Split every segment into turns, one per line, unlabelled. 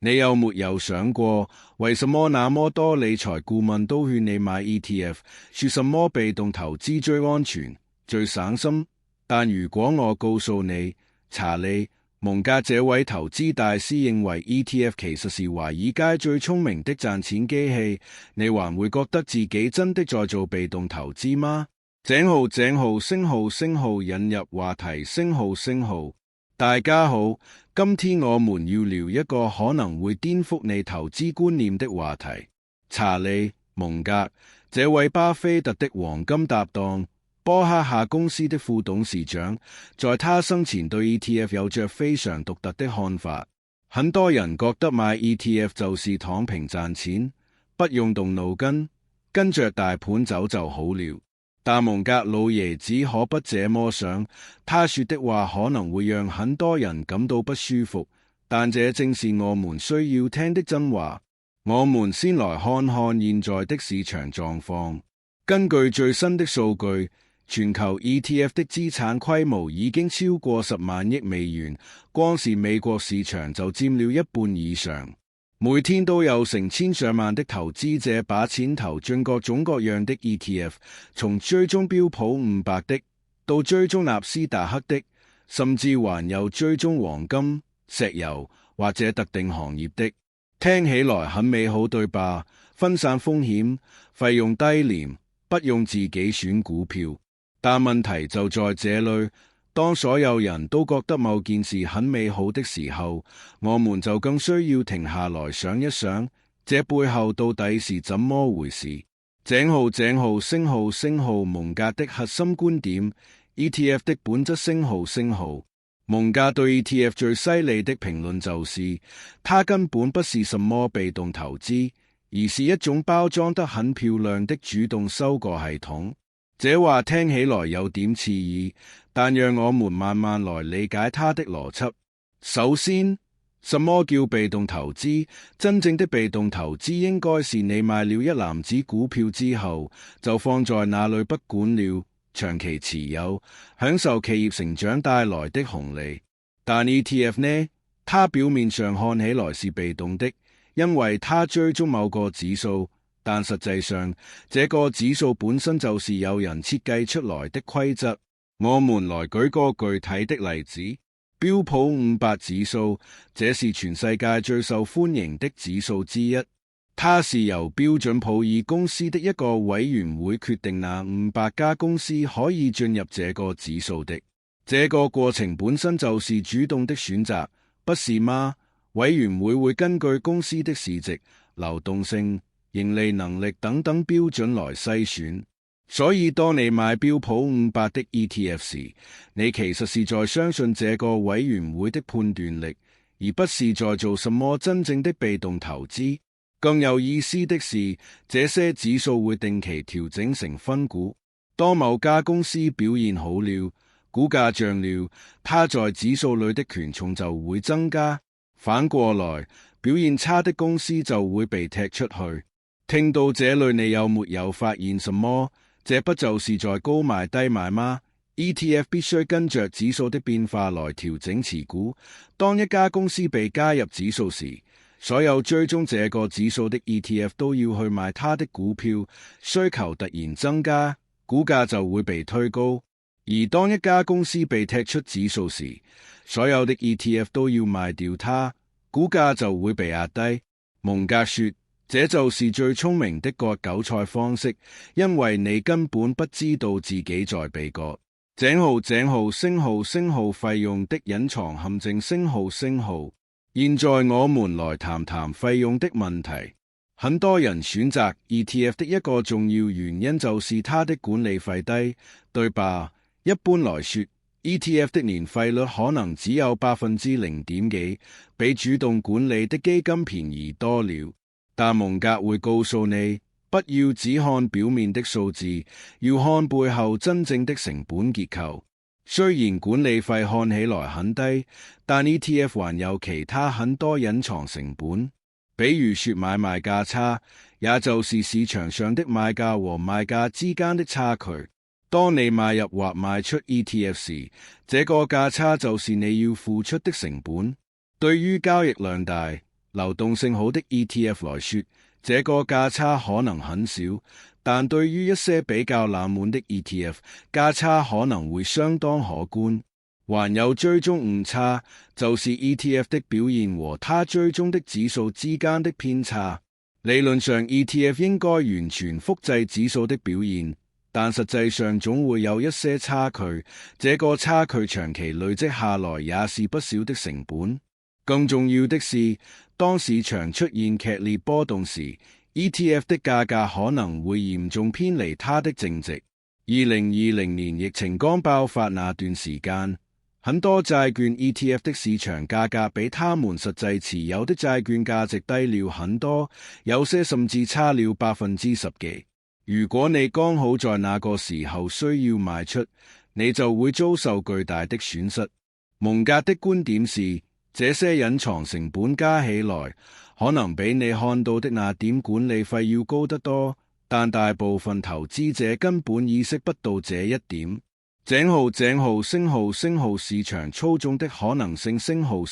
你有沒有想過，為什麼那麼多理財顧問都勸你買 ETF， 說什麼被動投資最安全、最省心？但如果我告訴你，查理·蒙格這位投資大師認為 ETF 其實是華爾街最聰明的賺錢機器，你還會覺得自己真的在做被動投資嗎？井號引入話題大家好，今天我們要聊一個可能會顛覆你投資觀念的話題。查理·蒙格，這位巴菲特的黃金搭檔，波克夏公司的副董事長，在他生前對 ETF 有着非常獨特的看法。很多人覺得買 ETF 就是躺平賺錢，不用動腦筋，跟着大盤走就好了。但蒙格老爺子可不這麼想，他說的話可能會讓很多人感到不舒服，但這正是我們需要聽的真話。我們先來看看現在的市場狀況。根據最新的數據，全球 ETF 的資產規模已經超過10萬億美元，光是美國市場就佔了一半以上。每天都有成千上萬的投資者把錢投進各種各樣的 ETF， 從追蹤標普500的，到追蹤納斯達克的，甚至還有追蹤黃金、石油或者特定行業的。聽起來很美好，對吧？分散風險，費用低廉，不用自己選股票。但問題就在這裡。當所有人都覺得某件事很美好的時候，我們就更需要停下來想一想，這背後到底是怎麼回事？井號蒙格的核心觀點 ETF 的本質蒙格對 ETF 最犀利的評論就是，它根本不是什麼被動投資，而是一種包裝得很漂亮的主動收購系統。這話聽起來有點刺耳，但讓我們慢慢來理解它的邏輯。首先，什麼叫被動投資？真正的被動投資應該是你買了一籃子股票之後，就放在那裡不管了，長期持有，享受企業成長帶來的紅利。但 ETF 呢？它表面上看起來是被動的，因為它追蹤某個指數。但實際上，這個指數本身就是有人設計出來的規則。我們來舉個具體的例子，標普500指數，這是全世界最受歡迎的指數之一。它是由標準普爾公司的一個委員會決定那500家公司可以進入這個指數的。這個過程本身就是主動的選擇，不是嗎？委員會會根據公司的市值、流動性、盈利能力等等標準來篩選，所以當你買標普500的 ETF 時，你其實是在相信這個委員會的判斷力，而不是在做什麼真正的被動投資。更有意思的是，這些指數會定期調整成分股，當某家公司表現好了，股價漲了，它在指數裡的權重就會增加，反過來，表現差的公司就會被踢出去。聽到這裡，你有沒有發現什麼？這不就是在高買低賣嗎？ ETF 必須跟着指數的變化來調整持股。當一家公司被加入指數時，所有追蹤這個指數的 ETF 都要去賣它的股票，需求突然增加，股價就會被推高。而當一家公司被踢出指數時，所有的 ETF 都要賣掉它，股價就會被壓低。蒙格說，這就是最聰明的割韭菜方式，因為你根本不知道自己在被割。井號費用的隱藏陷阱現在我們來談談費用的問題。很多人選擇 ETF 的一個重要原因就是它的管理費低，對吧？一般來說，ETF 的年費率可能只有0.幾%，比主動管理的基金便宜多了。但蒙格會告訴你，不要只看表面的數字，要看背後真正的成本結構。雖然管理費看起來很低，但 ETF 還有其他很多隱藏成本，比如說買賣價差，也就是市場上的買價和賣價之間的差距。當你買入或賣出 ETF 時，這個價差就是你要付出的成本。對於交易量大、流動性好的 ETF 來說，這個價差可能很小，但對於一些比較冷門的 ETF，價差可能會相當可觀。還有追蹤誤差，就是 ETF 的表現和它追蹤的指數之間的偏差。理論上 ETF 應該完全複製指數的表現，但實際上總會有一些差距，這個差距長期累積下來也是不少的成本。更重要的是，當市場出現劇烈波動時，ETF 的價格可能會嚴重偏離它的淨值。2020年疫情剛爆發那段時間，很多債券 ETF 的市場價格比他們實際持有的債券價值低了很多，有些甚至差了10%幾。如果你剛好在那個時候需要賣出，你就會遭受巨大的損失。蒙格的觀點是，這些隱藏成本加起來，可能比你看到的那點管理費要高得多，但大部分投資者根本意識不到這一點。井號升號市場操縱的可能性升號。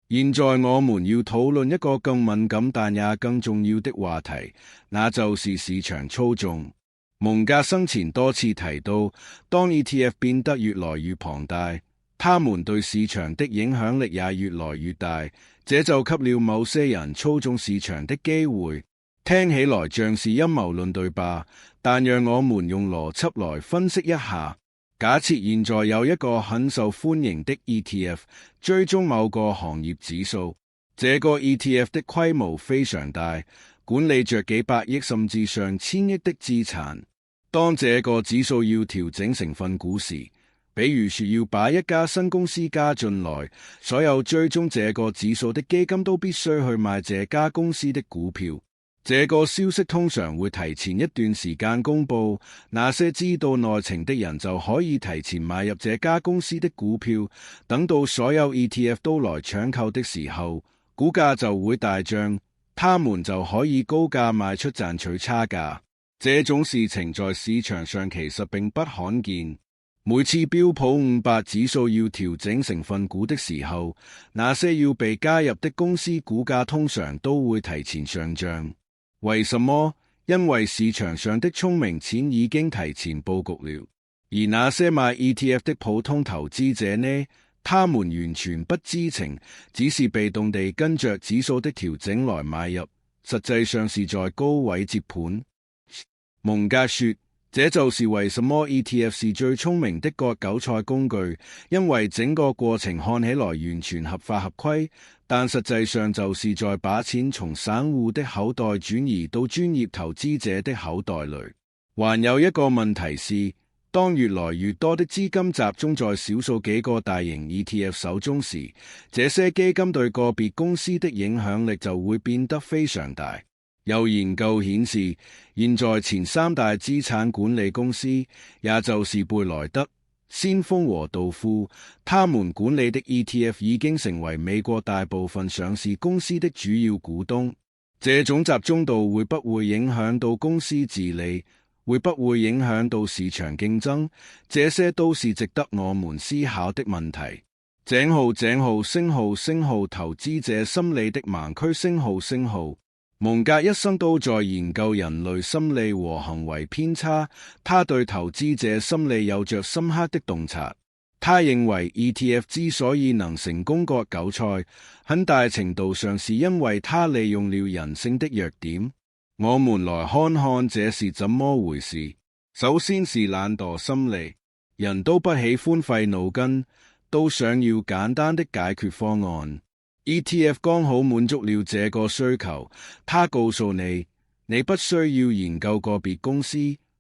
現在我們要討論一個更敏感但也更重要的話題，那就是市場操縱。蒙格生前多次提到，當 ETF 變得越來越龐大，他們對市場的影響力也越來越大，這就給了某些人操縱市場的機會。聽起來像是陰謀論，對吧？但讓我們用邏輯來分析一下。假設現在有一個很受歡迎的 ETF 追蹤某個行業指數，這個 ETF 的規模非常大，管理着幾百億甚至上千億的資產。當這個指數要調整成分股時，比如說要把一家新公司加進來，所有追蹤這個指數的基金都必須去買這家公司的股票。這個消息通常會提前一段時間公布，那些知道內情的人就可以提前買入這家公司的股票，等到所有 ETF 都來搶購的時候，股價就會大漲，他們就可以高價賣出賺取差價。這種事情在市場上其實並不罕見。每次標普500指數要調整成分股的時候，那些要被加入的公司股價通常都會提前上漲。為什麼？因為市場上的聰明錢已經提前佈局了，而那些買 ETF 的普通投資者呢？他們完全不知情，只是被動地跟着指數的調整來買入，實際上是在高位接盤。蒙格說，這就是為什麼 ETF 是最聰明的割韭菜工具，因為整個過程看起來完全合法合規，但實際上就是在把錢從散戶的口袋轉移到專業投資者的口袋裏。還有一個問題是，當越來越多的資金集中在少數幾個大型 ETF 手中時，這些基金對個別公司的影響力就會變得非常大。有研究顯示，現在前3大資產管理公司，也就是貝萊德、先鋒和道富，他們管理的 ETF 已經成為美國大部分上市公司的主要股東。這種集中度會不會影響到公司治理？會不會影響到市場競爭？這些都是值得我們思考的問題。井號升號，投資者心理的盲區升號。蒙格一生都在研究人類心理和行為偏差，他對投資者心理有着深刻的洞察。他認為 ETF 之所以能成功割韭菜，很大程度上是因為他利用了人性的弱點。我們來看看這是怎麼回事。首先是懶惰心理，人都不喜歡費腦筋，都想要簡單的解決方案。ETF 剛好滿足了這個需求，他告訴你，你不需要研究個別公司，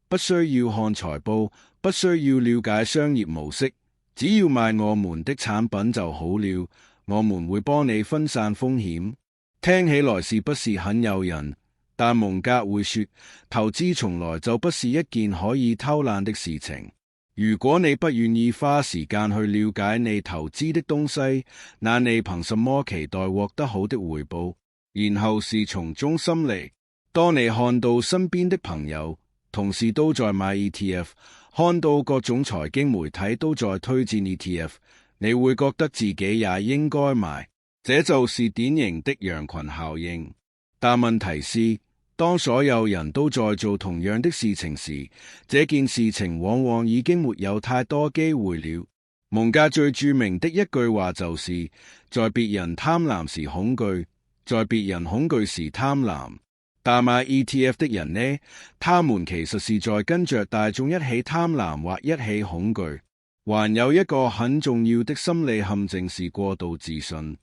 不需要看財報，不需要了解商業模式，只要買我們的產品就好了，我們會幫你分散風險。聽起來是不是很誘人？但蒙格會說，投資從來就不是一件可以偷懶的事情。如果你不願意花時間去了解你投資的東西，那你憑什麼期待獲得好的回報？然後是從眾心理。當你看到身邊的朋友、同事都在買 ETF， 看到各種財經媒體都在推薦 ETF， 你會覺得自己也應該買。這就是典型的羊群效應。但問題是，當所有人都在做同樣的事情時，這件事情往往已經沒有太多機會了。蒙格最著名的一句話就是：在別人貪婪時恐懼，在別人恐懼時貪婪。但買 ETF 的人呢？他們其實是在跟着大眾一起貪婪或一起恐懼。還有一個很重要的心理陷阱是過度自信。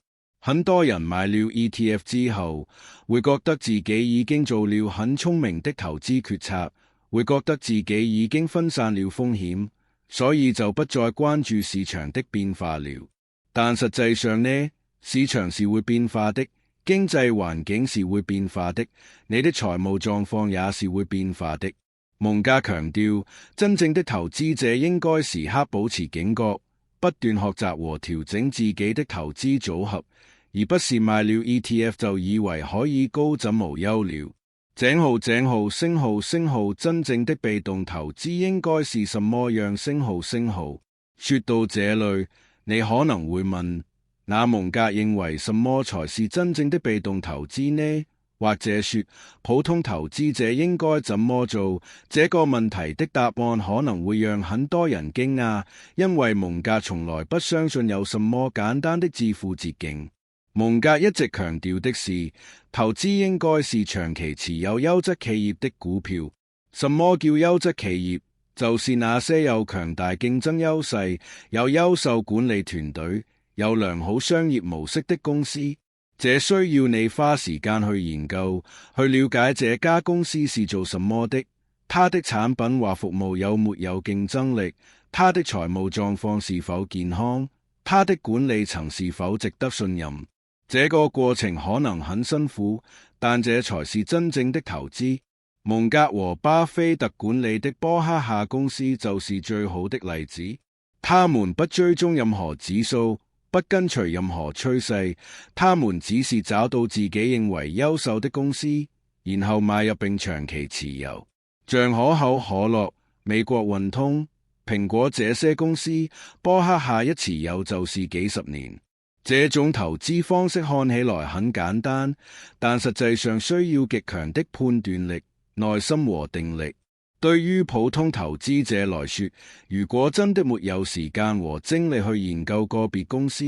很多人買了 ETF 之後，會覺得自己已經做了很聰明的投資決策，會覺得自己已經分散了風險，所以就不再關注市場的變化了。但實際上呢，市場是會變化的，經濟環境是會變化的，你的財務狀況也是會變化的。蒙格強調，真正的投資者應該時刻保持警覺，不斷學習和調整自己的投資組合，而不是買了 ETF 就以為可以高枕無憂了。井號升號，真正的被動投資應該是什麼樣？升號。說到這裡，你可能會問，那蒙格認為什麼才是真正的被動投資呢？或者說，普通投資者應該怎麼做？這個問題的答案可能會讓很多人驚訝，因為蒙格從來不相信有什麼簡單的致富捷徑。蒙格一直強調的是，投資應該是長期持有優質企業的股票。什麼叫優質企業？就是那些有強大競爭優勢、有優秀管理團隊、有良好商業模式的公司。這需要你花時間去研究，去了解這家公司是做什麼的，它的產品或服務有沒有競爭力，它的財務狀況是否健康，它的管理層是否值得信任。這個過程可能很辛苦，但這才是真正的投資。蒙格和巴菲特管理的波克夏公司就是最好的例子。他們不追蹤任何指數，不跟隨任何趨勢，他們只是找到自己認為優秀的公司，然後買入並長期持有。像可口可樂、美國運通、蘋果這些公司，波克夏一持有就是幾十年。這種投資方式看起來很簡單，但實際上需要極強的判斷力、耐心和定力。對於普通投資者來說，如果真的沒有時間和精力去研究個別公司，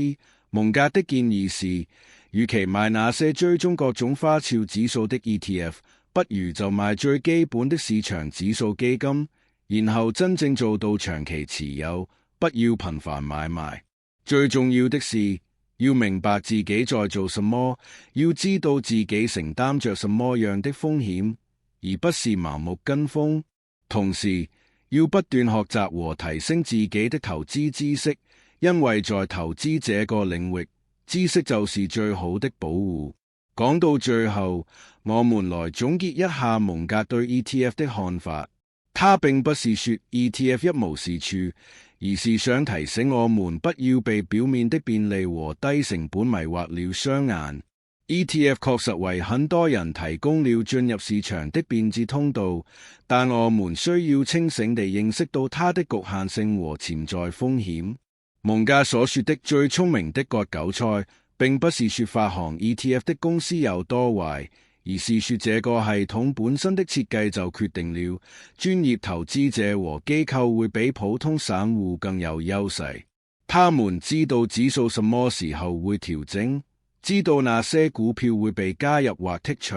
蒙格的建議是，與其買那些追蹤各種花俏指數的 ETF， 不如就買最基本的市場指數基金，然後真正做到長期持有，不要頻繁買賣。最重要的是，要明白自己在做什麼，要知道自己承擔着什麼樣的風險，而不是盲目跟風。同時，要不斷學習和提升自己的投資知識，因為在投資這個領域，知識就是最好的保護。講到最後，我們來總結一下蒙格對 ETF 的看法。他並不是說 ETF 一無是處，而是想提醒我們不要被表面的便利和低成本迷惑了雙眼。ETF 確實為很多人提供了進入市場的便捷通道，但我們需要清醒地認識到它的局限性和潛在風險。蒙格所說的最聰明的割韭菜，並不是說發行 ETF 的公司有多壞，而是說這個系統本身的設計就決定了專業投資者和機構會比普通散戶更有優勢。他們知道指數什麼時候會調整，知道那些股票會被加入或剔除，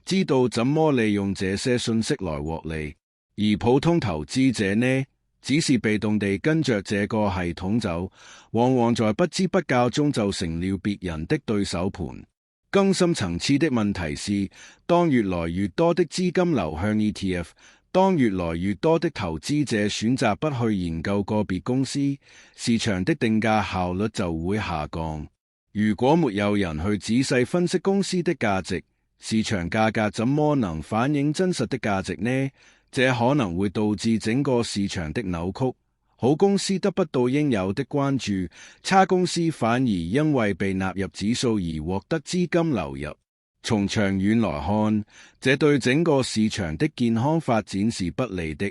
知道怎麼利用這些信息來獲利。而普通投資者呢，只是被動地跟着這個系統走，往往在不知不覺中就成了別人的對手盤。更深層次的問題是，當越來越多的資金流向 ETF， 當越來越多的投資者選擇不去研究個別公司，市場的定價效率就會下降。如果沒有人去仔細分析公司的價值，市場價格怎麼能反映真實的價值呢？這可能會導致整個市場的扭曲。好公司得不到應有的關注，差公司反而因為被納入指數而獲得資金流入。從長遠來看，這對整個市場的健康發展是不利的。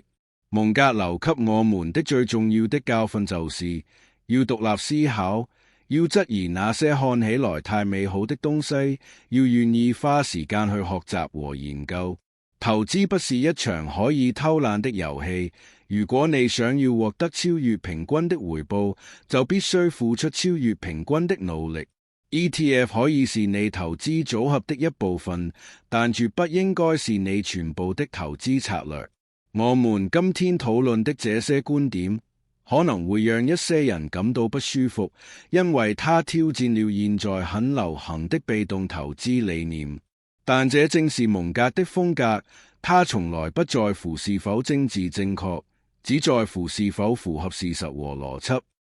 蒙格留給我們的最重要的教訓就是要獨立思考，要質疑那些看起來太美好的東西，要願意花時間去學習和研究。投資不是一場可以偷懶的遊戲。如果你想要獲得超越平均的回報，就必須付出超越平均的努力。ETF 可以是你投資組合的一部分，但絕不應該是你全部的投資策略。我們今天討論的這些觀點，可能會讓一些人感到不舒服，因為它挑戰了現在很流行的被動投資理念。但這正是蒙格的風格，他從來不在乎是否政治正確，只在乎是否符合事實和邏輯。